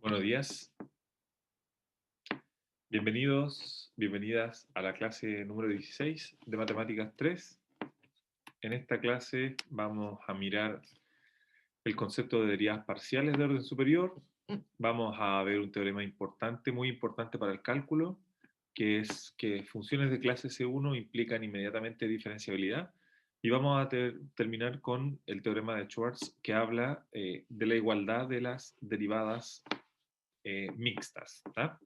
Buenos días, bienvenidos, bienvenidas a la clase número 16 de Matemáticas 3. En esta clase vamos a mirar el concepto de derivadas parciales de orden superior. Vamos a ver un teorema importante, muy importante para el cálculo, que es que funciones de clase C1 implican inmediatamente diferenciabilidad. Y vamos a terminar con el teorema de Schwarz, que habla de la igualdad de las derivadas mixtas. ¿Tá?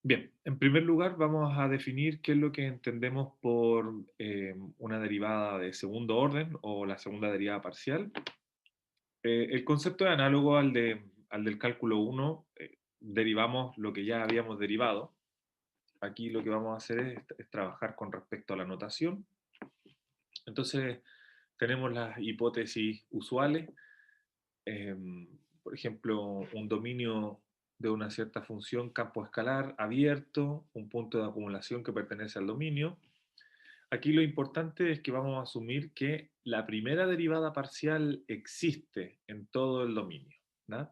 Bien, en primer lugar vamos a definir qué es lo que entendemos por una derivada de segundo orden o la segunda derivada parcial. El concepto es análogo al del cálculo 1. Derivamos lo que ya habíamos derivado. Aquí lo que vamos a hacer es trabajar con respecto a la notación. Entonces, tenemos las hipótesis usuales. Por ejemplo, un dominio de una cierta función campo escalar abierto, un punto de acumulación que pertenece al dominio. Aquí lo importante es que vamos a asumir que la primera derivada parcial existe en todo el dominio, ¿no?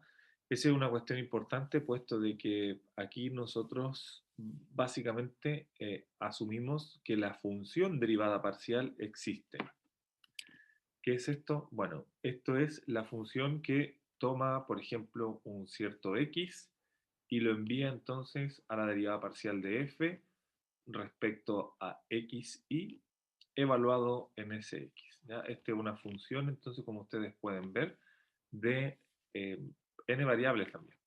Esa es una cuestión importante, puesto de que aquí nosotros básicamente asumimos que la función derivada parcial existe. ¿Qué es esto? Bueno, esto es la función que toma, por ejemplo, un cierto x y lo envía entonces a la derivada parcial de f respecto a xy evaluado en ese x. ¿Ya? Esta es una función, entonces, como ustedes pueden ver, de n variables también.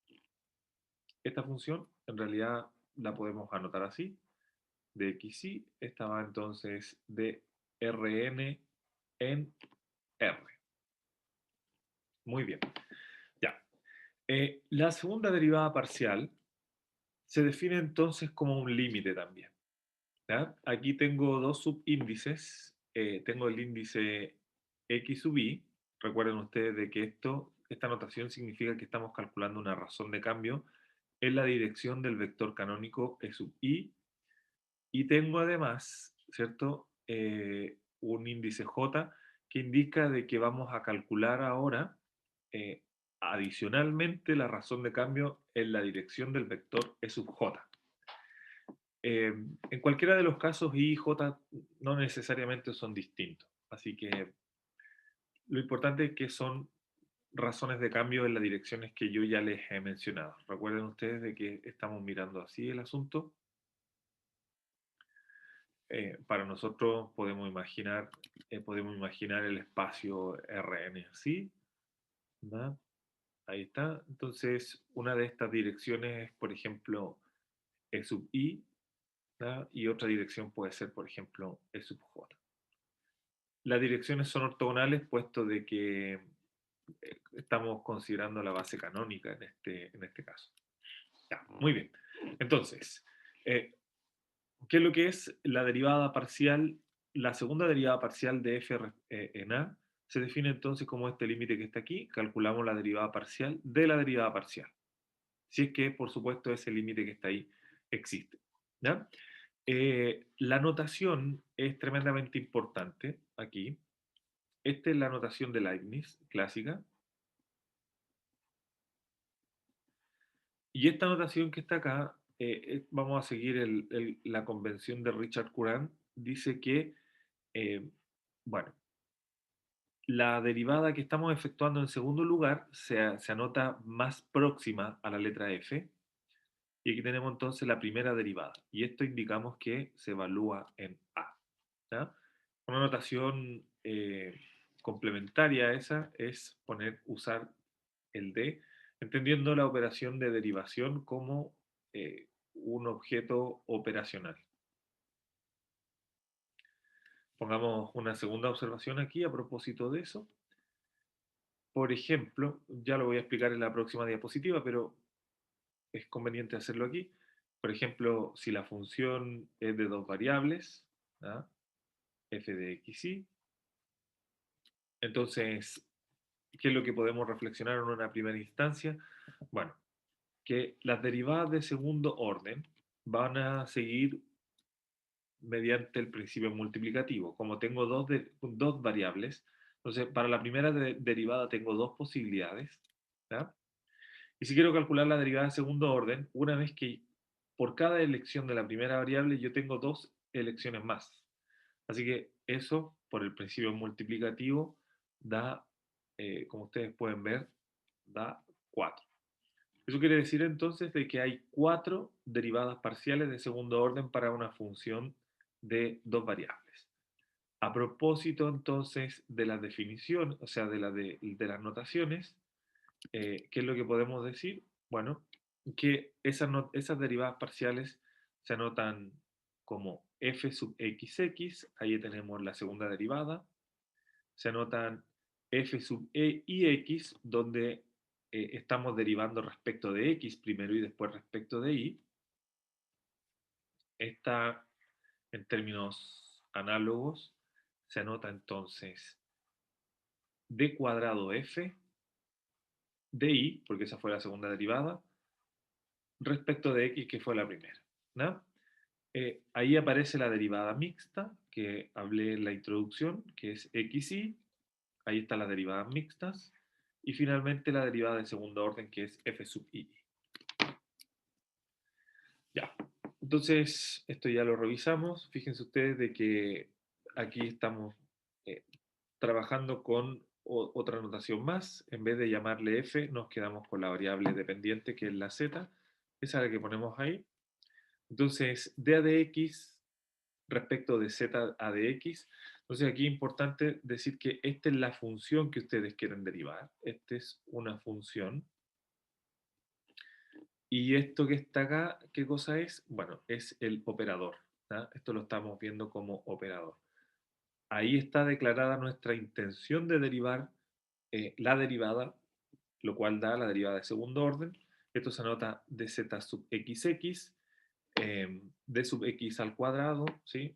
Esta función, en realidad, la podemos anotar así, de xy. Esta va entonces de Rn en R. Muy bien. Ya. La segunda derivada parcial se define entonces como un límite también. ¿Ya? Aquí tengo dos subíndices. Tengo el índice x sub i. Recuerden ustedes de que esta notación significa que estamos calculando una razón de cambio en la dirección del vector canónico e sub i. Y tengo además, ¿cierto? Un índice j que indica de que vamos a calcular ahora eh, adicionalmente la razón de cambio en la dirección del vector e sub j. En cualquiera de los casos, I y J no necesariamente son distintos. Así que lo importante es que son razones de cambio en las direcciones que yo ya les he mencionado. Recuerden ustedes de que estamos mirando así el asunto. Para nosotros podemos imaginar el espacio Rn así. ¿Verdad? Ahí está. Entonces, una de estas direcciones es, por ejemplo, E sub i, ¿verdad? Y otra dirección puede ser, por ejemplo, E sub j. Las direcciones son ortogonales, puesto de que estamos considerando la base canónica en este caso. Ya, muy bien. Entonces, eh, ¿qué es lo que es la derivada parcial? La segunda derivada parcial de f en a se define entonces como este límite que está aquí. Calculamos la derivada parcial de la derivada parcial. Si es que, por supuesto, ese límite que está ahí existe. ¿Ya? La notación es tremendamente importante aquí. Esta es la notación de Leibniz, clásica. Y esta notación que está acá, vamos a seguir la convención de Richard Courant, dice que, eh, bueno, la derivada que estamos efectuando en segundo lugar se anota más próxima a la letra f, y aquí tenemos entonces la primera derivada, y esto indicamos que se evalúa en a. ¿Ya? Una notación complementaria a esa es usar el D, entendiendo la operación de derivación como un objeto operacional. Pongamos una segunda observación aquí a propósito de eso. Por ejemplo, ya lo voy a explicar en la próxima diapositiva, pero es conveniente hacerlo aquí. Por ejemplo, si la función es de dos variables, ¿ah? F de xy, entonces, ¿qué es lo que podemos reflexionar en una primera instancia? Bueno, que las derivadas de segundo orden van a seguir mediante el principio multiplicativo. Como tengo dos variables, entonces para la primera derivada tengo dos posibilidades, ¿ya? Y si quiero calcular la derivada de segundo orden, una vez que por cada elección de la primera variable yo tengo dos elecciones más. Así que eso, por el principio multiplicativo, da, como ustedes pueden ver, da 4. Eso quiere decir entonces de que hay 4 derivadas parciales de segundo orden para una función de dos variables. A propósito entonces de las definiciones, o sea, de las notaciones, ¿qué es lo que podemos decir? Bueno, que esas derivadas parciales se anotan como f sub xx, ahí tenemos la segunda derivada, se anotan f sub e y x, donde estamos derivando respecto de x primero y después respecto de y. Esta, en términos análogos, se anota entonces d cuadrado f de y, porque esa fue la segunda derivada, respecto de x, que fue la primera, ¿no? Ahí aparece la derivada mixta, que hablé en la introducción, que es xy. Ahí están las derivadas mixtas. Y finalmente la derivada de segundo orden, que es f sub i. Ya. Entonces, esto ya lo revisamos. Fíjense ustedes de que aquí estamos eh, trabajando con otra notación más. En vez de llamarle f, nos quedamos con la variable dependiente, que es la z. Esa es la que ponemos ahí. Entonces, d a de x respecto de z a de x. Entonces, aquí es importante decir que esta es la función que ustedes quieren derivar. Esta es una función. Y esto que está acá, ¿qué cosa es? Bueno, es el operador. ¿Ah? Esto lo estamos viendo como operador. Ahí está declarada nuestra intención de derivar la derivada, lo cual da la derivada de segundo orden. Esto se anota de z sub xx, d sub x al cuadrado, ¿sí?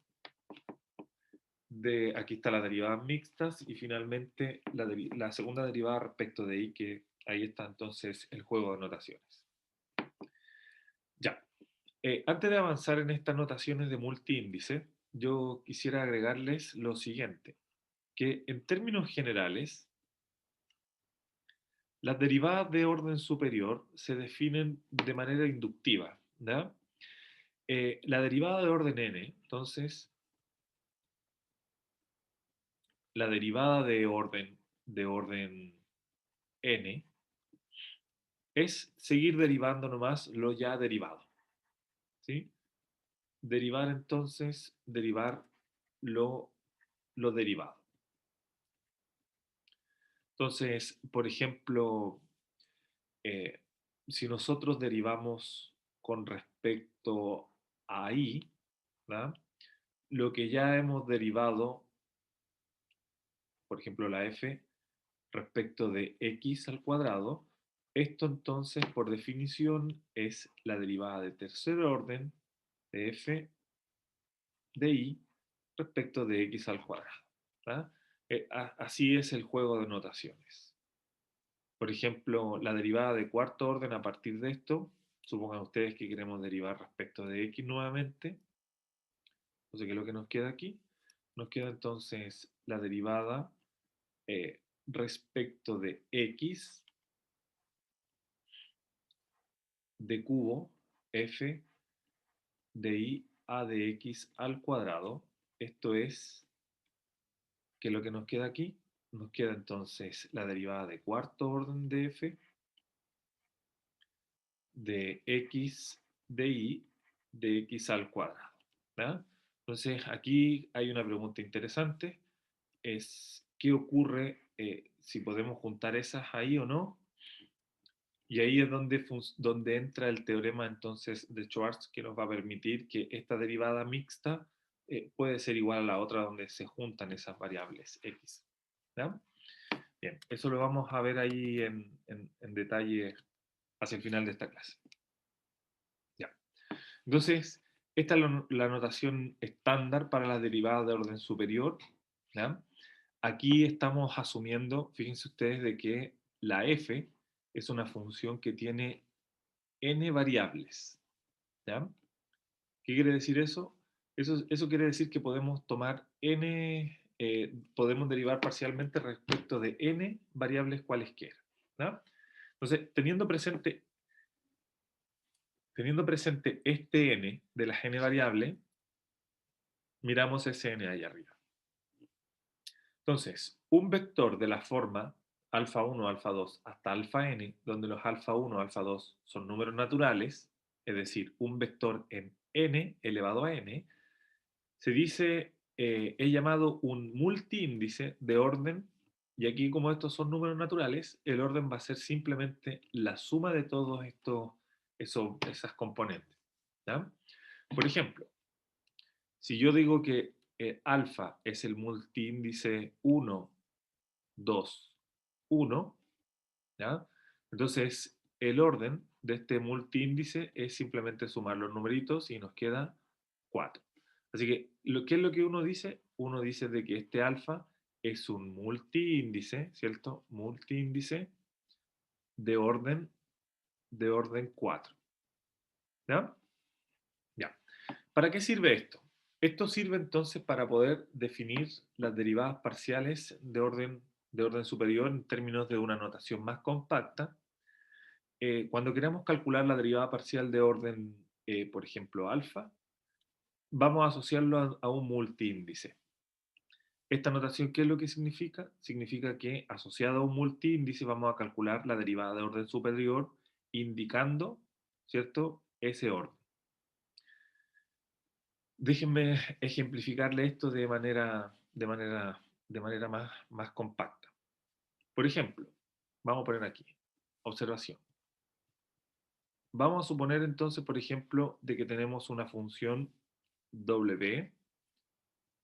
Aquí está las derivadas mixtas y finalmente la segunda derivada respecto de y, que ahí está entonces el juego de notaciones. Ya. Antes de avanzar en estas notaciones de multiíndice, yo quisiera agregarles lo siguiente, que en términos generales, las derivadas de orden superior se definen de manera inductiva, ¿ya? La derivada de orden n, entonces, la derivada de orden n es seguir derivando nomás lo ya derivado, ¿sí? Derivar entonces, derivar lo derivado. Entonces, por ejemplo, eh, si nosotros derivamos con respecto a y, ¿verdad? Lo que ya hemos derivado, por ejemplo, la f respecto de x al cuadrado, esto entonces, por definición, es la derivada de tercer orden de f de y respecto de x al cuadrado, ¿verdad? Así es el juego de notaciones. Por ejemplo, la derivada de cuarto orden a partir de esto, supongan ustedes que queremos derivar respecto de x nuevamente. Entonces, ¿qué es lo que nos queda aquí? Nos queda entonces la derivada respecto de x de cubo f de y a de x al cuadrado. Esto es, ¿qué es lo que nos queda aquí? Nos queda entonces la derivada de cuarto orden de f de x de y de x al cuadrado, ¿verdad? Entonces, aquí hay una pregunta interesante, es ¿qué ocurre si podemos juntar esas ahí o no? Y ahí es donde entra el teorema entonces de Schwarz, que nos va a permitir que esta derivada mixta puede ser igual a la otra donde se juntan esas variables x. ¿Ya? Bien, eso lo vamos a ver ahí en detalle hacia el final de esta clase. Ya. Entonces, esta es la notación estándar para la derivada de orden superior. ¿Ya? Aquí estamos asumiendo, fíjense ustedes, de que la f es una función que tiene n variables. ¿Ya? ¿Qué quiere decir eso? Eso quiere decir que podemos tomar n, podemos derivar parcialmente respecto de n variables cualesquiera. ¿Ya? Entonces, teniendo presente este n de la n variable, miramos ese n ahí arriba. Entonces, un vector de la forma alfa 1, alfa 2 hasta alfa n, donde los alfa 1, alfa 2 son números naturales, es decir, un vector en n elevado a n, se dice, es llamado un multiíndice de orden, y aquí como estos son números naturales, el orden va a ser simplemente la suma de todos esas componentes. ¿Ya? Por ejemplo, si yo digo que alfa es el multiíndice 1, 2, 1, ¿ya? Entonces, el orden de este multiíndice es simplemente sumar los numeritos y nos queda 4. Así que, ¿qué es lo que uno dice? Uno dice de que este alfa es un multiíndice, ¿cierto? Multiíndice de orden 4. ¿Ya? Ya. ¿Para qué sirve esto? Esto sirve entonces para poder definir las derivadas parciales de orden superior en términos de una notación más compacta. Cuando queremos calcular la derivada parcial de orden, por ejemplo, alfa, vamos a asociarlo a un multiíndice. Esta notación, ¿qué es lo que significa? Significa que asociado a un multiíndice vamos a calcular la derivada de orden superior indicando, ¿cierto?, ese orden. Déjenme ejemplificarle esto de manera más compacta. Por ejemplo, vamos a poner aquí, observación. Vamos a suponer entonces, por ejemplo, de que tenemos una función w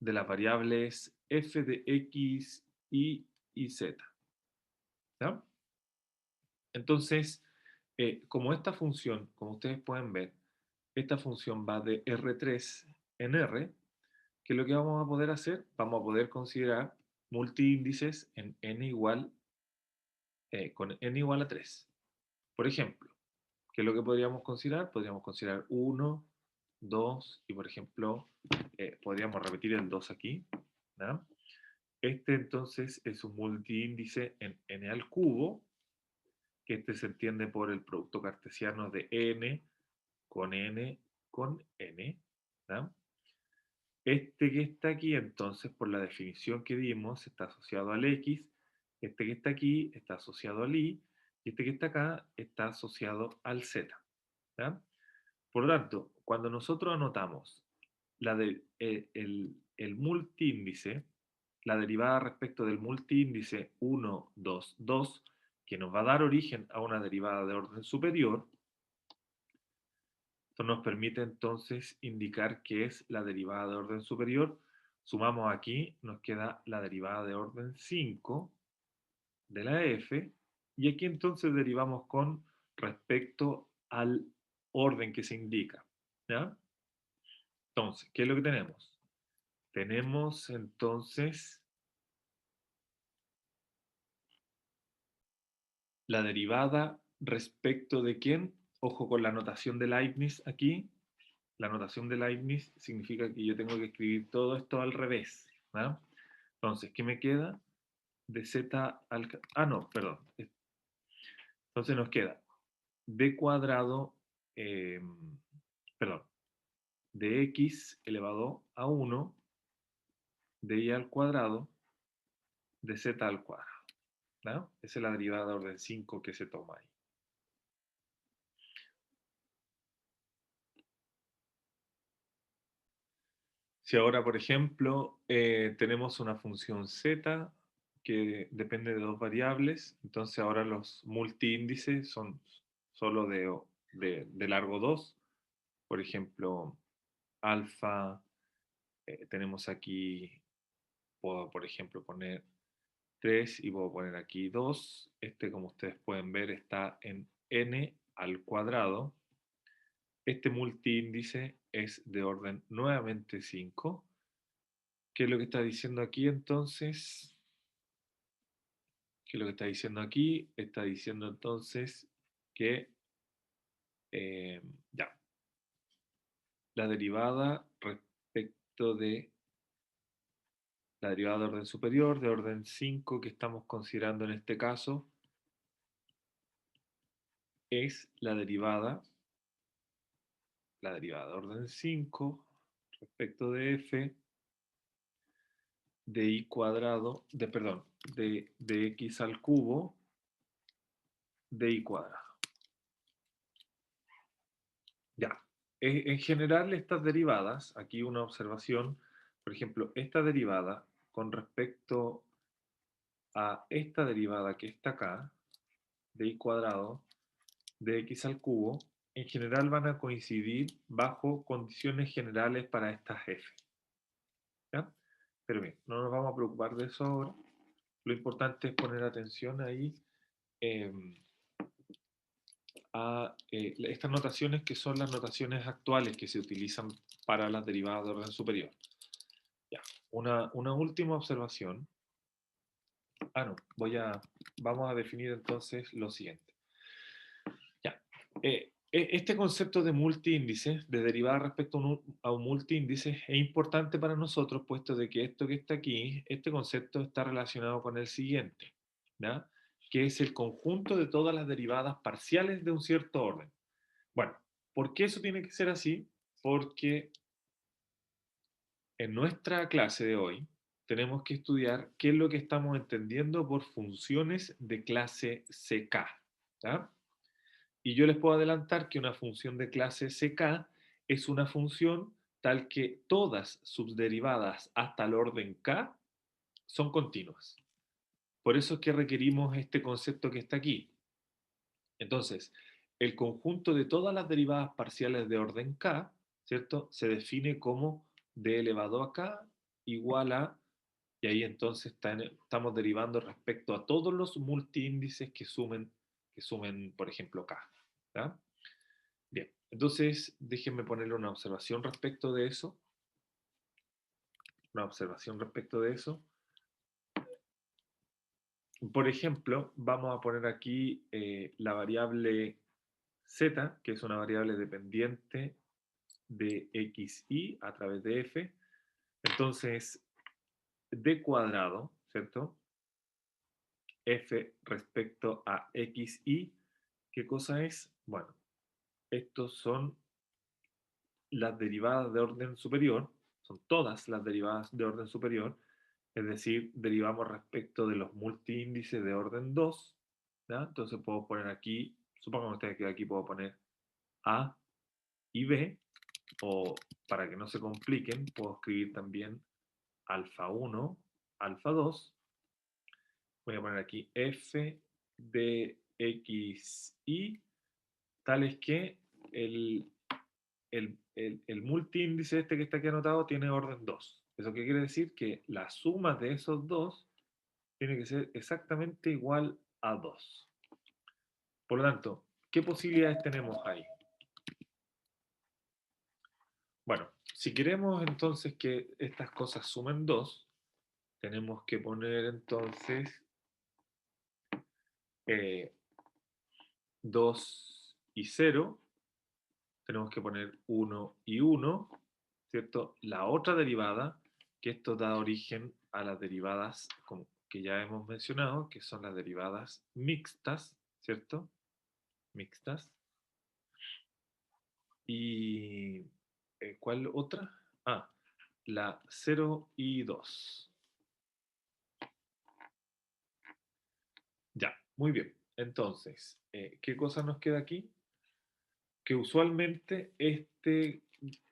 de las variables f de x, y z. ¿Ya? Entonces, como esta función, como ustedes pueden ver, esta función va de R3 en R, ¿qué es lo que vamos a poder hacer? Vamos a poder considerar multiíndices en n igual, con n igual a 3. Por ejemplo, ¿qué es lo que podríamos considerar? Podríamos considerar 1, 2 y, por ejemplo, podríamos repetir el 2 aquí. ¿Ya? Este entonces es un multiíndice en n al cubo, que este se entiende por el producto cartesiano de n con n con n. ¿Ya? Este que está aquí, entonces, por la definición que dimos, está asociado al x, este que está aquí está asociado al y este que está acá está asociado al z. ¿Ya? Por lo tanto, cuando nosotros anotamos el multiíndice, la derivada respecto del multiíndice 1, 2, 2, que nos va a dar origen a una derivada de orden superior, esto nos permite entonces indicar que es la derivada de orden superior. Sumamos aquí, nos queda la derivada de orden 5 de la f, y aquí entonces derivamos con respecto al orden que se indica. ¿Ya? Entonces, ¿qué es lo que tenemos? Tenemos entonces la derivada respecto de quién. Ojo con la notación de Leibniz aquí. La notación de Leibniz significa que yo tengo que escribir todo esto al revés. ¿No? Entonces, ¿qué me queda? De z al... Ah, no, perdón. Entonces nos queda d cuadrado, eh, perdón, de x elevado a 1, de y al cuadrado, de z al cuadrado. ¿No? Esa es la derivada de orden 5 que se toma ahí. Si ahora, por ejemplo, tenemos una función z que depende de dos variables, entonces ahora los multiíndices son solo de largo 2. Por ejemplo, alfa, tenemos aquí, puedo, por ejemplo, poner 3 y puedo poner aquí 2. Este, como ustedes pueden ver, está en n al cuadrado. Este multiíndice es de orden nuevamente 5. ¿Qué es lo que está diciendo aquí entonces? ¿Qué es lo que está diciendo aquí? Está diciendo entonces que eh, ya, la derivada respecto de la derivada de orden superior, de orden 5 que estamos considerando en este caso, es la derivada de orden 5 respecto de f de i cuadrado, perdón, de x al cubo de i cuadrado. Ya. En general, estas derivadas, aquí una observación, por ejemplo, esta derivada con respecto a esta derivada que está acá, de i cuadrado, de x al cubo, en general van a coincidir bajo condiciones generales para estas f. ¿Ya? Pero bien, no nos vamos a preocupar de eso ahora. Lo importante es poner atención ahí a estas notaciones que son las notaciones actuales que se utilizan para las derivadas de orden superior. Ya. Una última observación. No, vamos a definir entonces lo siguiente. Ya. Este concepto de multiíndice, de derivada respecto a un multiíndice, es importante para nosotros, puesto de que esto que está aquí, este concepto está relacionado con el siguiente, ¿ya? Que es el conjunto de todas las derivadas parciales de un cierto orden. Bueno, ¿por qué eso tiene que ser así? Porque en nuestra clase de hoy tenemos que estudiar qué es lo que estamos entendiendo por funciones de clase CK, ¿ya? Y yo les puedo adelantar que una función de clase CK es una función tal que todas sus derivadas hasta el orden K son continuas. Por eso es que requerimos este concepto que está aquí. Entonces, el conjunto de todas las derivadas parciales de orden K, ¿cierto? Se define como d elevado a K igual a, y ahí entonces estamos derivando respecto a todos los multiíndices que sumen, por ejemplo, K. ¿Ya? Bien, entonces déjenme ponerle una observación respecto de eso. Una observación respecto de eso. Por ejemplo, vamos a poner aquí la variable z, que es una variable dependiente de xy a través de f. Entonces, d cuadrado, ¿cierto? F respecto a xy, ¿qué cosa es? Bueno, estos son las derivadas de orden superior, son todas las derivadas de orden superior, es decir, derivamos respecto de los multiíndices de orden 2, ¿ya? Entonces puedo poner aquí, supongan ustedes que aquí puedo poner A y B, o para que no se compliquen, puedo escribir también alfa 1, alfa 2, voy a poner aquí f de x y, tales que el multiíndice este que está aquí anotado tiene orden 2. ¿Eso qué quiere decir? Que la suma de esos dos tiene que ser exactamente igual a 2. Por lo tanto, ¿qué posibilidades tenemos ahí? Bueno, si queremos entonces que estas cosas sumen 2, tenemos que poner entonces 2 y 0, tenemos que poner 1 y 1, ¿cierto? La otra derivada, que esto da origen a las derivadas que ya hemos mencionado, que son las derivadas mixtas, ¿cierto? Mixtas. ¿Y cuál otra? La 0 y 2. Ya, muy bien. Entonces, ¿qué cosa nos queda aquí? Que usualmente este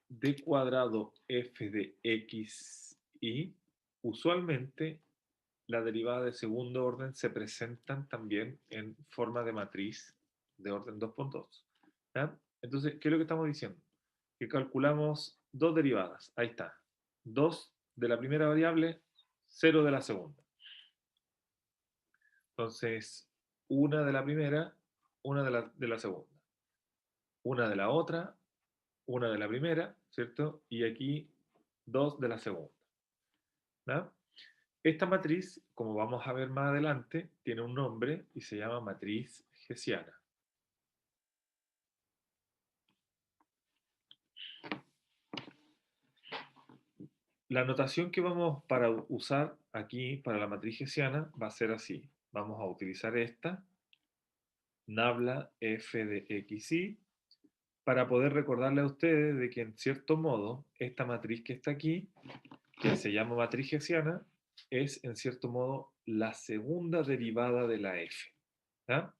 d cuadrado f de x y, usualmente la derivada de segundo orden se presentan también en forma de matriz de orden 2.2. ¿Ya? Entonces, ¿qué es lo que estamos diciendo? Que calculamos dos derivadas. Ahí está. 2 de la primera variable, 0 de la segunda. Entonces, una de la primera, una de la segunda. Una de la otra, una de la primera, ¿cierto? Y aquí 2 de la segunda. ¿Ya? Esta matriz, como vamos a ver más adelante, tiene un nombre y se llama matriz hessiana. La notación que vamos para usar aquí para la matriz hessiana va a ser así. Vamos a utilizar esta, nabla f de xy, para poder recordarle a ustedes de que en cierto modo esta matriz que está aquí, que se llama matriz hessiana, es en cierto modo la segunda derivada de la f. ¿Ya?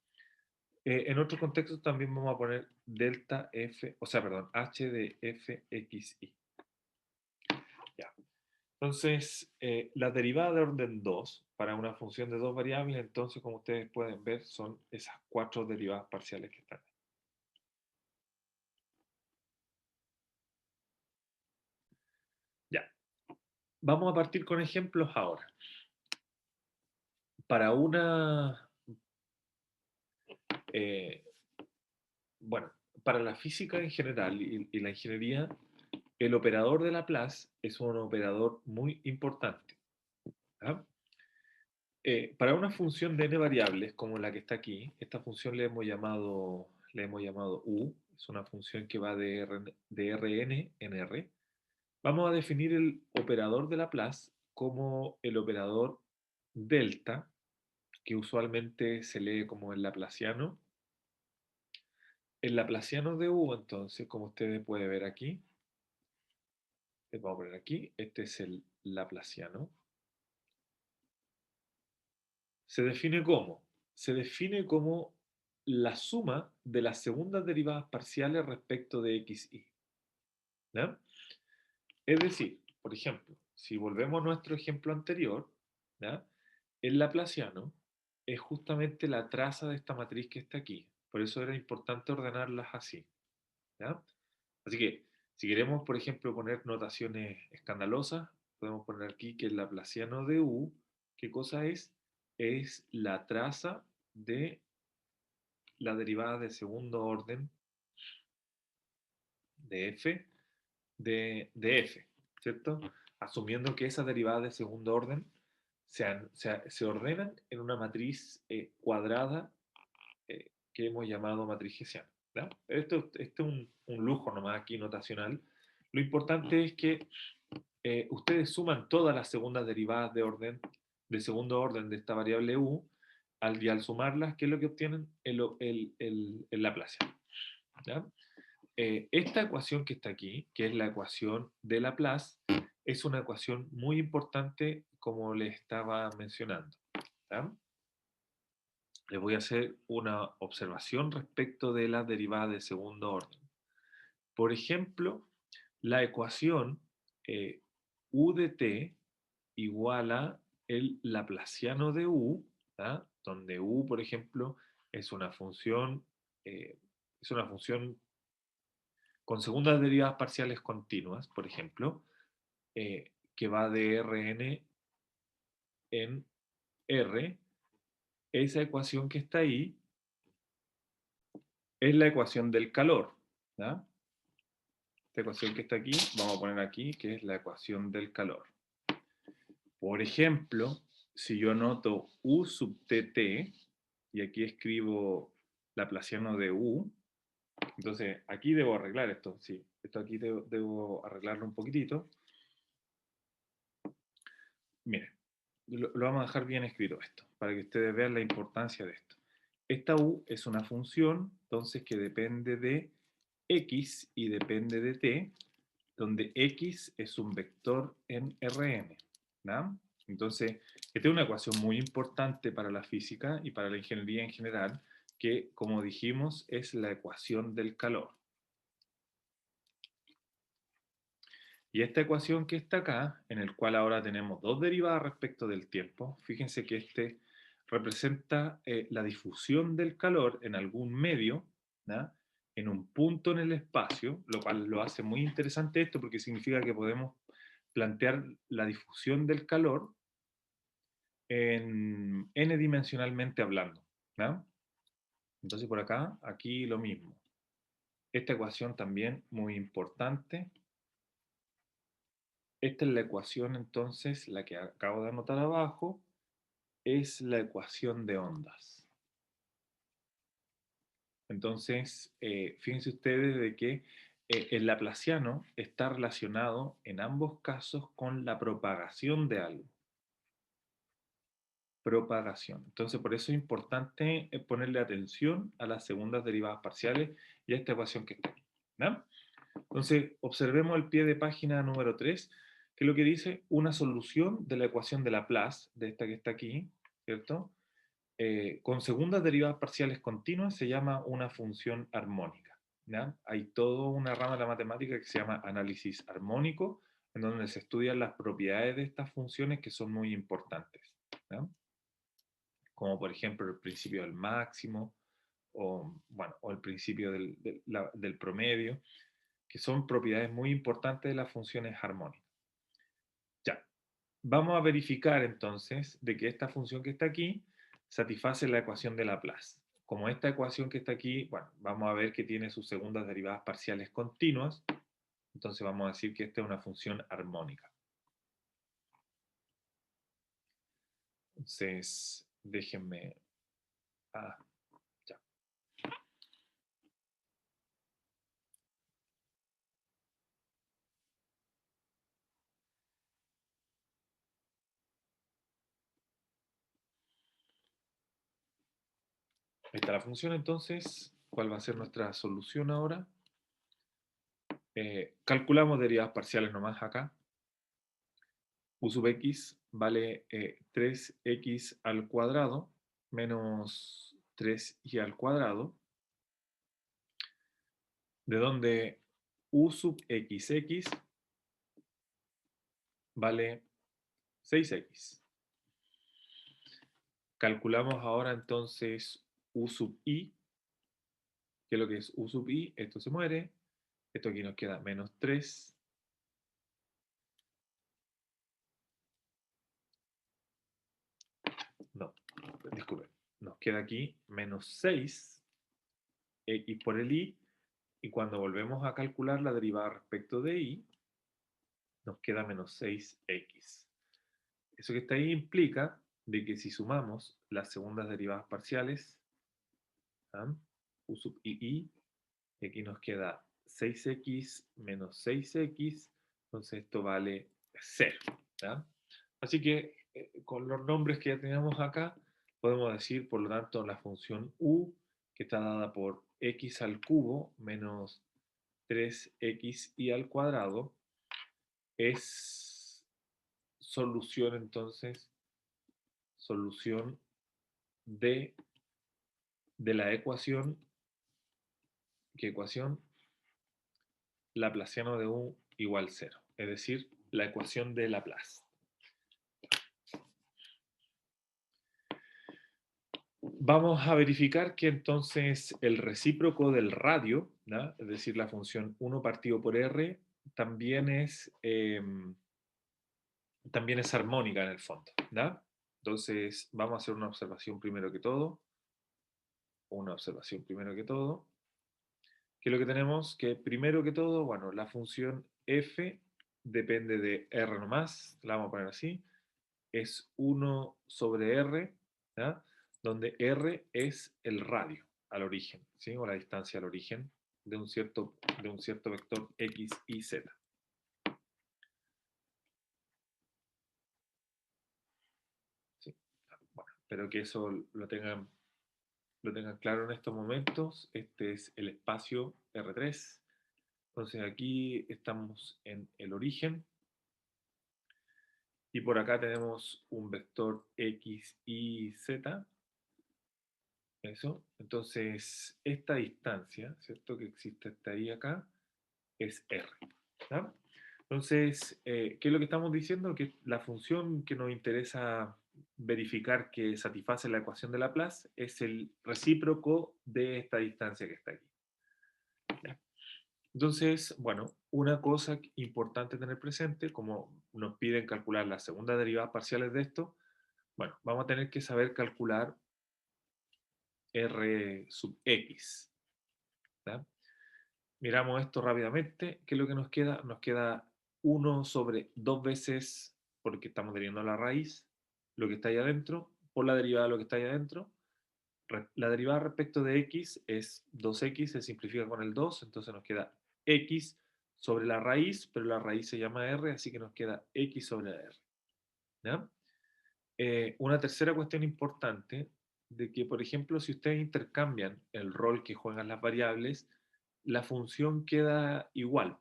En otros contextos también vamos a poner delta f, o sea, perdón, h de fxy. Ya. Entonces, la derivada de orden 2 para una función de dos variables, entonces, como ustedes pueden ver, son esas cuatro derivadas parciales que están ahí. Ya. Vamos a partir con ejemplos ahora. Para una, eh, bueno, para la física en general y la ingeniería, el operador de Laplace es un operador muy importante. ¿Ya? Para una función de n variables, como la que está aquí, esta función le hemos llamado u, es una función que va de Rn en R. Vamos a definir el operador de Laplace como el operador delta, que usualmente se lee como el laplaciano. El laplaciano de u, entonces, como ustedes pueden ver aquí, les vamos a poner aquí, este es el laplaciano. Se define como, se define como la suma de las segundas derivadas parciales respecto de x, y. ¿Ya? Es decir, por ejemplo, si volvemos a nuestro ejemplo anterior, ¿ya? El laplaciano es justamente la traza de esta matriz que está aquí. Por eso era importante ordenarlas así. ¿Ya? Así que, si queremos, por ejemplo, poner notaciones escandalosas, podemos poner aquí que el laplaciano de u, ¿qué cosa es? Es la traza de la derivada de segundo orden de f de f, ¿cierto? Asumiendo que esas derivadas de segundo orden se ordenan en una matriz cuadrada que hemos llamado matriz hessiana. ¿Ya? Esto es un lujo nomás aquí notacional. Lo importante es que ustedes suman todas las segundas derivadas de segundo orden de esta variable u, y al sumarlas, ¿qué es lo que obtienen? El Laplaciano. ¿Ya? Esta ecuación que está aquí, que es la ecuación de Laplace, es una ecuación muy importante, como les estaba mencionando. ¿Ya? Les voy a hacer una observación respecto de la derivada de segundo orden. Por ejemplo, la ecuación u de t igual a el laplaciano de u, ¿tá? Donde u, por ejemplo, es eh, es una función con segundas derivadas parciales continuas, por ejemplo, que va de Rn en R. Esa ecuación que está ahí es la ecuación del calor. ¿Ya? Esta ecuación que está aquí, vamos a poner aquí, que es la ecuación del calor. Por ejemplo, si yo anoto u sub tt, y aquí escribo laplaciano de u, entonces aquí debo arreglar esto, sí, esto aquí debo arreglarlo un poquitito. Miren, lo vamos a dejar bien escrito esto, para que ustedes vean la importancia de esto. Esta u es una función, entonces, que depende de x y depende de t, donde x es un vector en Rn. ¿No? Entonces, esta es una ecuación muy importante para la física y para la ingeniería en general, que, como dijimos, es la ecuación del calor. Y esta ecuación que está acá, en el cual ahora tenemos dos derivadas respecto del tiempo, fíjense que este representa la difusión del calor en algún medio, ¿no? En un punto en el espacio, lo cual lo hace muy interesante esto porque significa que podemos plantear la difusión del calor en n-dimensionalmente hablando. ¿No? Entonces por acá, aquí lo mismo. Esta ecuación también muy importante. Esta es la ecuación entonces, la que acabo de anotar abajo, es la ecuación de ondas. Entonces, fíjense ustedes de que el laplaciano está relacionado en ambos casos con la propagación de algo. propagación. Entonces, por eso es importante ponerle atención a las segundas derivadas parciales y a esta ecuación que está aquí, ¿no? Entonces, observemos el pie de página número 3, que es lo que dice una solución de la ecuación de Laplace, de esta que está aquí, ¿cierto? Con segundas derivadas parciales continuas se llama una función armónica, ¿ya? Hay toda una rama de la matemática que se llama análisis armónico, en donde se estudian las propiedades de estas funciones que son muy importantes, ¿ya? Como por ejemplo el principio del máximo, o, bueno, o el principio del promedio, que son propiedades muy importantes de las funciones armónicas. Ya, vamos a verificar entonces de que esta función que está aquí satisface la ecuación de Laplace. Como esta ecuación que está aquí, bueno, vamos a ver que tiene sus segundas derivadas parciales continuas, entonces vamos a decir que esta es una función armónica. Entonces, déjenme... Ah, ya. Ahí está la función entonces. ¿Cuál va a ser nuestra solución ahora? Calculamos derivadas parciales nomás acá. U sub x vale 3x al cuadrado menos 3y al cuadrado, de donde u sub xx vale 6x. Calculamos ahora entonces u sub i, que es lo que es u sub i, esto se muere, esto aquí nos queda menos 3, no, disculpen, nos queda aquí menos 6 x por el i, y cuando volvemos a calcular la derivada respecto de i, nos queda menos 6x. Eso que está ahí implica de que si sumamos las segundas derivadas parciales, ¿ah? U sub i, aquí nos queda 6x menos 6x, entonces esto vale 0. ¿Ya? Así que con los nombres que ya tenemos acá, podemos decir, por lo tanto, la función u, que está dada por x al cubo menos 3xy al cuadrado, es solución entonces, solución de la ecuación, ¿qué ecuación? Laplaciano de u igual 0, es decir, la ecuación de Laplace. Vamos a verificar que entonces el recíproco del radio, ¿no? Es decir, la función 1 partido por r, también es armónica en el fondo, ¿no? Entonces vamos a hacer una observación primero que todo. Una observación primero que todo. ¿Qué es lo que tenemos? Que primero que todo, bueno, la función f depende de r nomás, la vamos a poner así, es 1 sobre r, ¿ya? Donde r es el radio al origen, ¿sí? O la distancia al origen de un cierto vector x y z. ¿Sí? Bueno, espero que eso lo tengan claro en estos momentos. Este es el espacio R3. Entonces aquí estamos en el origen. Y por acá tenemos un vector x, y, z. Eso. Entonces, esta distancia, ¿cierto? Que existe hasta ahí acá, es r. ¿Ya? Entonces, ¿qué es lo que estamos diciendo? Que la función que nos interesa verificar que satisface la ecuación de Laplace es el recíproco de esta distancia que está aquí. ¿Ya? Entonces, bueno, una cosa importante tener presente, como nos piden calcular las segundas derivadas parciales de esto, bueno, vamos a tener que saber calcular r sub x. ¿Ya? Miramos esto rápidamente. ¿Qué es lo que nos queda? Nos queda 1 sobre 2 veces, porque estamos teniendo la raíz, lo que está ahí adentro, por la derivada de lo que está ahí adentro. La derivada respecto de x es 2x, se simplifica con el 2, entonces nos queda x sobre la raíz, pero la raíz se llama r, así que nos queda x sobre r. ¿Ya? una tercera cuestión importante de que, por ejemplo, si ustedes intercambian el rol que juegan las variables, la función queda igual.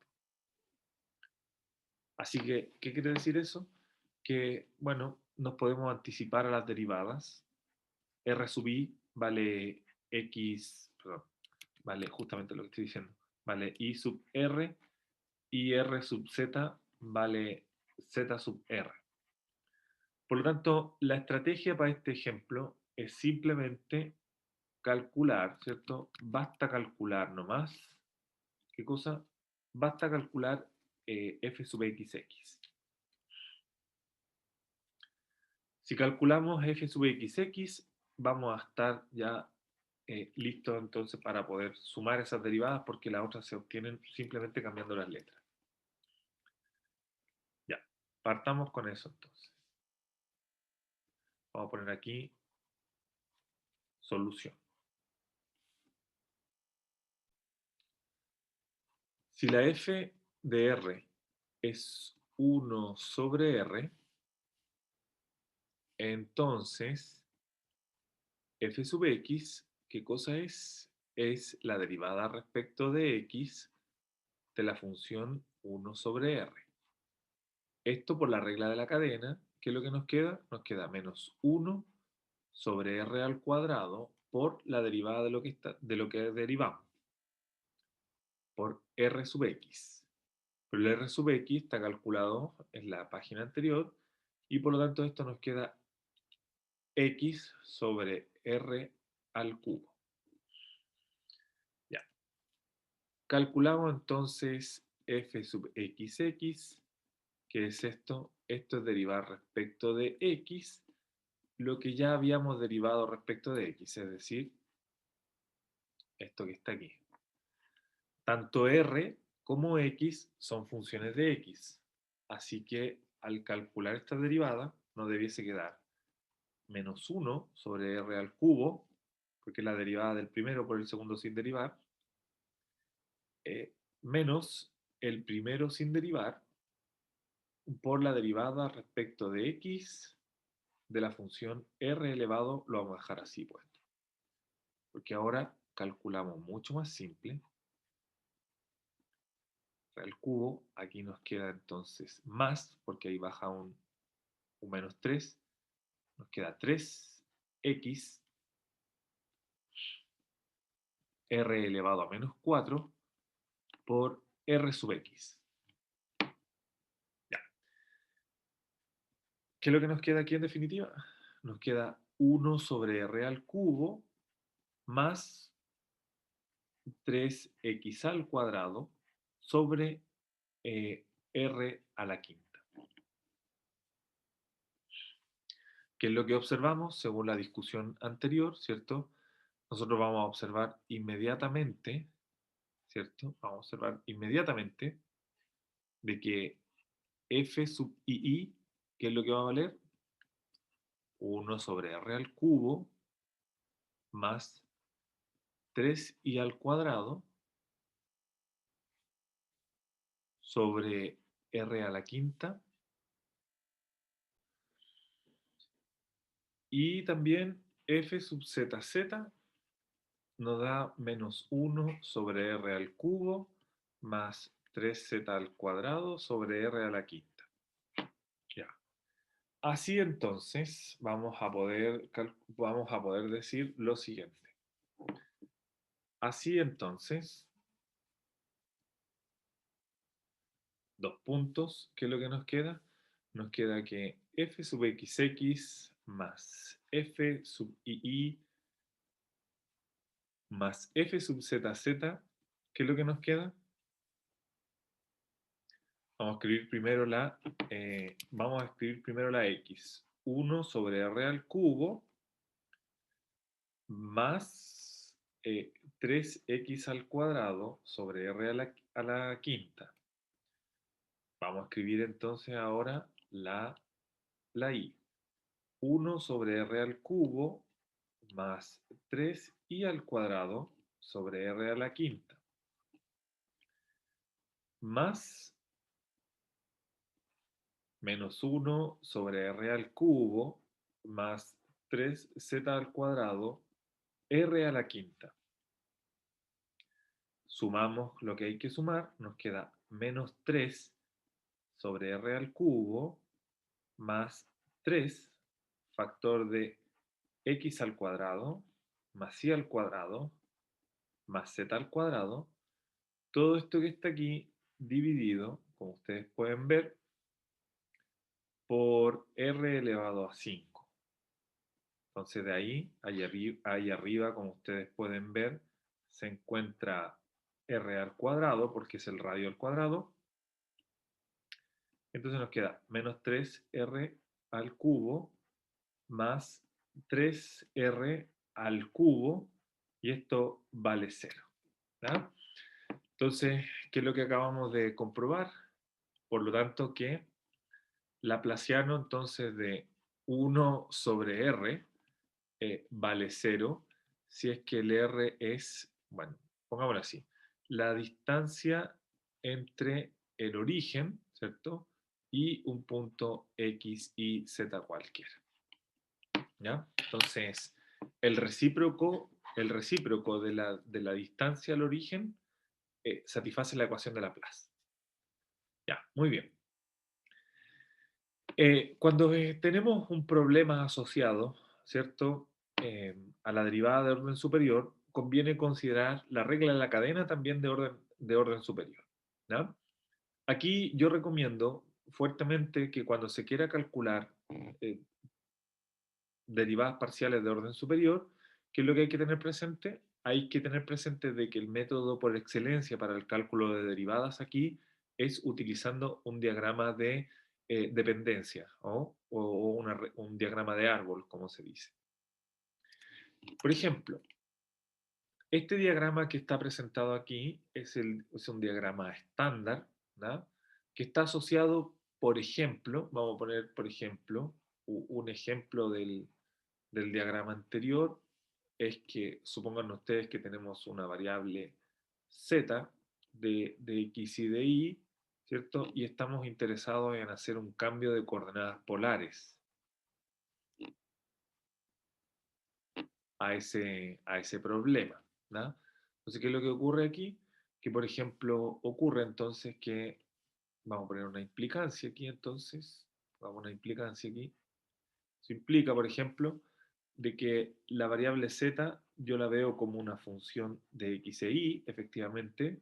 Así que, ¿qué quiere decir eso? Que, bueno, nos podemos anticipar a las derivadas. R sub i vale x, perdón, vale justamente lo que estoy diciendo, vale i sub r y r sub z vale z sub r. Por lo tanto, la estrategia para este ejemplo es simplemente calcular, ¿cierto? Basta calcular nomás. ¿Qué cosa? Basta calcular f sub xx. Si calculamos f sub xx, vamos a estar ya listos entonces para poder sumar esas derivadas porque las otras se obtienen simplemente cambiando las letras. Ya, partamos con eso entonces. Vamos a poner aquí solución. Si la f de r es 1 sobre r, entonces f sub x, ¿qué cosa es? Es la derivada respecto de x de la función 1 sobre r. Esto por la regla de la cadena, ¿qué es lo que nos queda? Nos queda menos 1 sobre r al cuadrado por la derivada de lo que derivamos, por r sub x. Pero el r sub x está calculado en la página anterior y por lo tanto esto nos queda x sobre r al cubo. Ya. Calculamos entonces f sub xx, ¿qué es esto? Esto es derivar respecto de x lo que ya habíamos derivado respecto de x, es decir, esto que está aquí. Tanto r como x son funciones de x, así que al calcular esta derivada nos debiese quedar menos 1 sobre r al cubo, porque es la derivada del primero por el segundo sin derivar, menos el primero sin derivar por la derivada respecto de x de la función r elevado, lo vamos a dejar así puesto, porque ahora calculamos mucho más simple. Al cubo, aquí nos queda entonces más, porque ahí baja un menos 3, nos queda 3x r elevado a menos 4 por r sub x. Ya. ¿Qué es lo que nos queda aquí en definitiva? Nos queda 1 sobre r al cubo más 3x al cuadrado sobre r a la quinta. ¿Qué es lo que observamos según la discusión anterior, cierto? Nosotros vamos a observar inmediatamente, ¿cierto? Vamos a observar inmediatamente de que f sub i, ¿qué es lo que va a valer? 1 sobre r al cubo más 3i al cuadrado sobre r a la quinta. Y también f sub zz nos da menos 1 sobre r al cubo más 3z al cuadrado sobre r a la quinta. Ya. Así entonces vamos a poder decir lo siguiente. Así entonces, dos puntos, ¿qué es lo que nos queda? Nos queda que f sub xx más f sub ii más f sub zz, ¿qué es lo que nos queda? Vamos a escribir primero la x. 1 sobre r al cubo más 3x al cuadrado sobre r a la quinta. Vamos a escribir entonces ahora la i. 1 sobre r al cubo más 3i al cuadrado sobre r a la quinta. Más menos 1 sobre r al cubo más 3z al cuadrado r a la quinta. Sumamos lo que hay que sumar, nos queda menos 3 sobre r al cubo más 3 factor de x al cuadrado más y al cuadrado más z al cuadrado. Todo esto que está aquí dividido, como ustedes pueden ver, por r elevado a 5. Entonces de ahí, ahí arriba, como ustedes pueden ver, se encuentra r al cuadrado, porque es el radio al cuadrado. Entonces nos queda menos 3r al cubo más 3r al cubo, y esto vale 0. ¿Ya? Entonces, ¿qué es lo que acabamos de comprobar? Por lo tanto, que laplaciano entonces de 1 sobre r vale 0 si es que el r es, bueno, pongámoslo así, la distancia entre el origen, ¿cierto? Y un punto x, y, z cualquiera. ¿Ya? Entonces, el recíproco de la distancia al origen satisface la ecuación de Laplace. Ya, muy bien. Cuando tenemos un problema asociado, ¿cierto? A la derivada de orden superior, conviene considerar la regla de la cadena también de orden superior. ¿Ya? Aquí yo recomiendo fuertemente que cuando se quiera calcular eh, derivadas parciales de orden superior, ¿qué es lo que hay que tener presente? Hay que tener presente de que el método por excelencia para el cálculo de derivadas aquí es utilizando un diagrama de dependencia, o un diagrama de árbol, como se dice. Por ejemplo, este diagrama que está presentado aquí es un diagrama estándar, ¿no? Que está asociado, por ejemplo, vamos a poner, por ejemplo, un ejemplo del diagrama anterior, es que supongan ustedes que tenemos una variable z de x y de y, ¿cierto? Y estamos interesados en hacer un cambio de coordenadas polares a ese problema, ¿no? Entonces, ¿qué es lo que ocurre aquí? Que, por ejemplo, ocurre entonces que, vamos a poner una implicancia aquí, entonces, vamos a una implicancia aquí. Eso implica, por ejemplo, de que la variable z yo la veo como una función de x e y, efectivamente,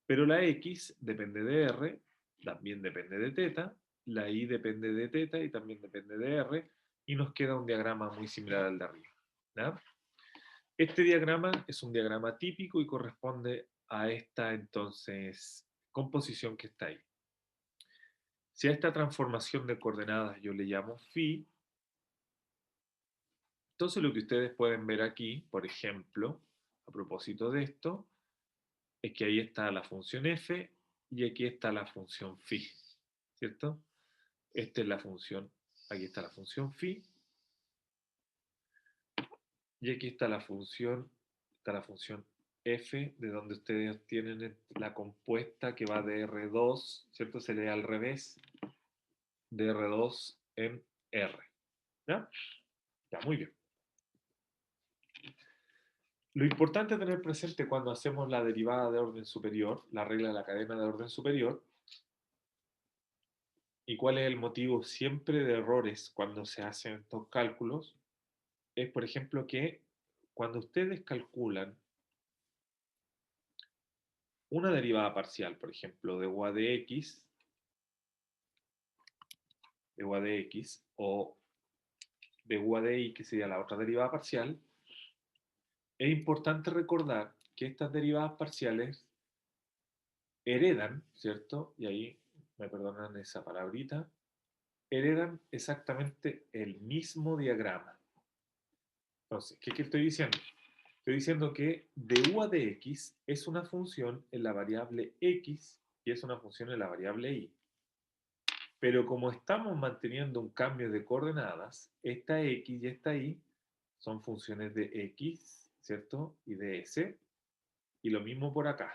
pero la x depende de r, también depende de θ, la y depende de θ y también depende de r, y nos queda un diagrama muy similar al de arriba. ¿Ya? Este diagrama es un diagrama típico y corresponde a esta, entonces, composición que está ahí. Si a esta transformación de coordenadas yo le llamo phi, entonces lo que ustedes pueden ver aquí, por ejemplo, a propósito de esto, es que ahí está la función f y aquí está la función phi, ¿cierto? Esta es la función, aquí está la función phi, y aquí está la función f, de donde ustedes tienen la compuesta que va de R2, ¿cierto? Se lee al revés, de R2 en R. ¿Ya? Ya, muy bien. Lo importante es tener presente cuando hacemos la derivada de orden superior, la regla de la cadena de orden superior, y cuál es el motivo siempre de errores cuando se hacen estos cálculos, es, por ejemplo, que cuando ustedes calculan una derivada parcial, por ejemplo, de u de x, o de u de y, que sería la otra derivada parcial, es importante recordar que estas derivadas parciales heredan, ¿cierto? Y ahí me perdonan esa palabrita, heredan exactamente el mismo diagrama. Entonces, ¿qué estoy diciendo? Estoy diciendo que de u a de x es una función en la variable x y es una función en la variable y. Pero como estamos manteniendo un cambio de coordenadas, esta x y esta y son funciones de x, ¿cierto? Y de s, y lo mismo por acá.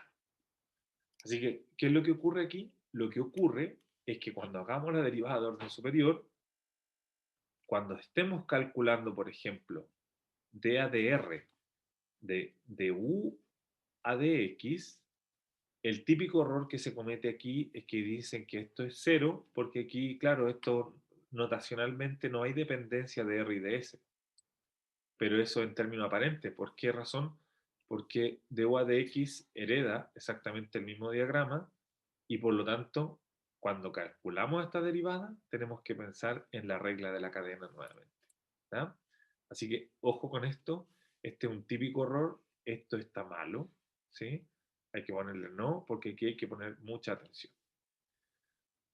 Así que, ¿qué es lo que ocurre aquí? Lo que ocurre es que cuando hagamos la derivada de orden superior, cuando estemos calculando, por ejemplo, d a de r de u a de x, el típico error que se comete aquí es que dicen que esto es cero, porque aquí, claro, esto notacionalmente no hay dependencia de r y de s, pero eso en términos aparentes. ¿Por qué razón? Porque de u a de x hereda exactamente el mismo diagrama y por lo tanto, cuando calculamos esta derivada, tenemos que pensar en la regla de la cadena nuevamente. ¿Ya? Así que ojo con esto, este es un típico error, esto está malo, ¿sí? Hay que ponerle no, porque aquí hay que poner mucha atención.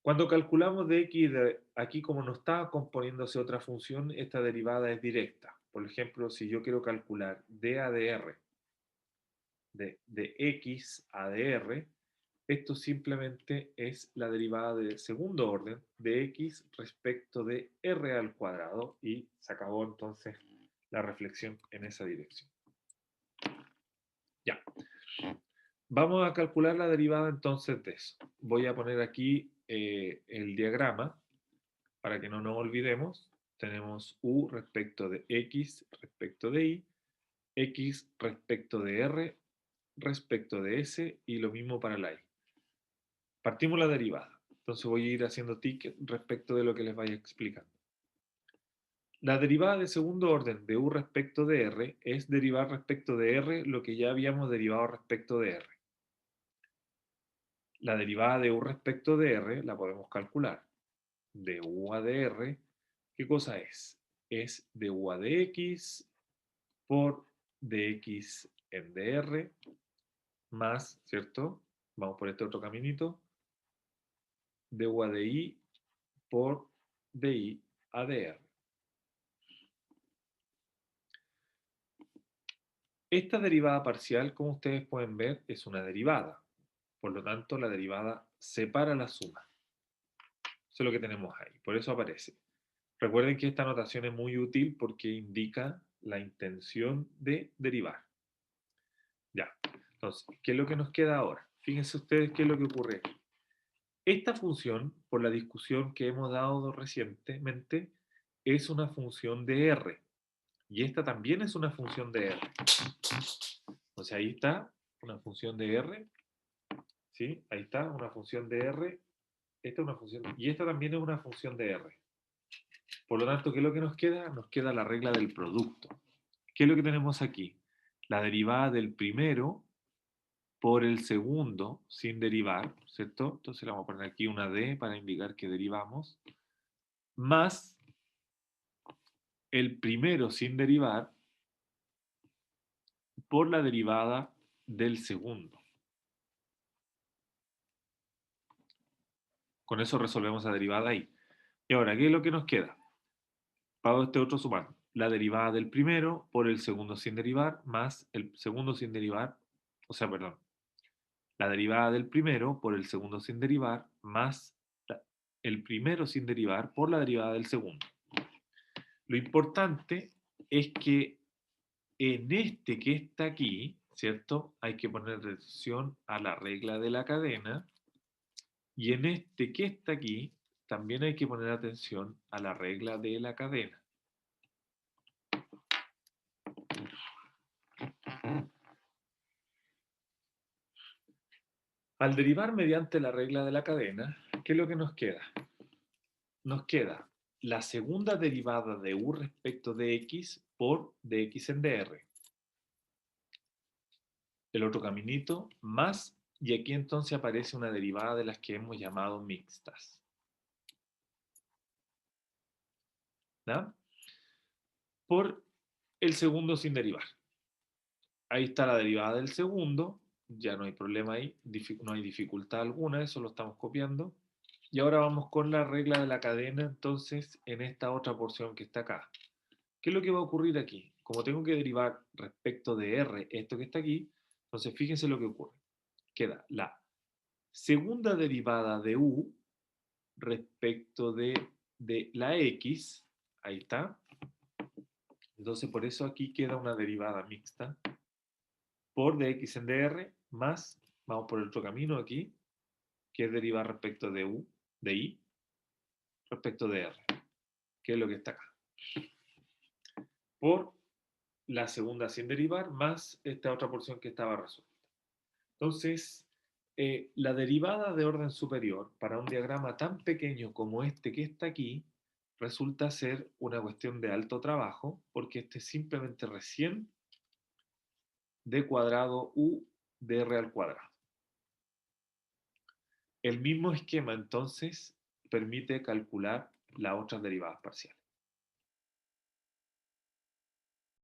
Cuando calculamos de x, aquí como no está componiéndose otra función, esta derivada es directa. Por ejemplo, si yo quiero calcular d a de r de x a de r, esto simplemente es la derivada de segundo orden de x respecto de r al cuadrado y se acabó entonces la reflexión en esa dirección. Ya. Vamos a calcular la derivada entonces de eso. Voy a poner aquí el diagrama para que no nos olvidemos. Tenemos u respecto de x respecto de y, x respecto de r respecto de s y lo mismo para la y. Partimos la derivada. Entonces voy a ir haciendo tic respecto de lo que les vaya explicando. La derivada de segundo orden de u respecto de r es derivar respecto de r lo que ya habíamos derivado respecto de r. La derivada de u respecto de r la podemos calcular. De u a de r, ¿qué cosa es? Es de u a de x por dx en dr más, ¿cierto? Vamos por este otro caminito. De u a de y por di a dr. Esta derivada parcial, como ustedes pueden ver, es una derivada. Por lo tanto, la derivada separa la suma. Eso es lo que tenemos ahí. Por eso aparece. Recuerden que esta notación es muy útil porque indica la intención de derivar. Ya. Entonces, ¿qué es lo que nos queda ahora? Fíjense ustedes qué es lo que ocurre aquí. Esta función, por la discusión que hemos dado recientemente, es una función de R. Y esta también es una función de R. Entonces ahí está una función de R. ¿Sí? Ahí está una función de R. Esta es una función. Y esta también es una función de R. Por lo tanto, ¿qué es lo que nos queda? Nos queda la regla del producto. ¿Qué es lo que tenemos aquí? La derivada del primero por el segundo sin derivar, ¿cierto? Entonces le vamos a poner aquí una D para indicar que derivamos, más el primero sin derivar por la derivada del segundo. Con eso resolvemos la derivada ahí. Y ahora, ¿qué es lo que nos queda? Para este otro sumando. La derivada del primero por el segundo sin derivar más el segundo sin derivar, o sea, perdón, la derivada del primero por el segundo sin derivar más el primero sin derivar por la derivada del segundo. Lo importante es que en este que está aquí, ¿cierto? Hay que poner atención a la regla de la cadena y en este que está aquí también hay que poner atención a la regla de la cadena. Al derivar mediante la regla de la cadena, ¿qué es lo que nos queda? Nos queda la segunda derivada de u respecto de x por dx en dr. El otro caminito más, y aquí entonces aparece una derivada de las que hemos llamado mixtas. ¿Ya? Por el segundo sin derivar. Ahí está la derivada del segundo, ya no hay problema ahí, no hay dificultad alguna, eso lo estamos copiando. Y ahora vamos con la regla de la cadena, entonces, en esta otra porción que está acá. ¿Qué es lo que va a ocurrir aquí? Como tengo que derivar respecto de R esto que está aquí, entonces fíjense lo que ocurre. Queda la segunda derivada de U respecto de la X, ahí está. Entonces por eso aquí queda una derivada mixta por dx en dr más, vamos por el otro camino aquí, que es derivar respecto de U, de Y, respecto de R, que es lo que está acá. por la segunda sin derivar más esta otra porción que estaba resuelta. Entonces, la derivada de orden superior para un diagrama tan pequeño como este que está aquí resulta ser una cuestión de alto trabajo porque este es simplemente recién d cuadrado u de r al cuadrado. El mismo esquema entonces permite calcular las otras derivadas parciales.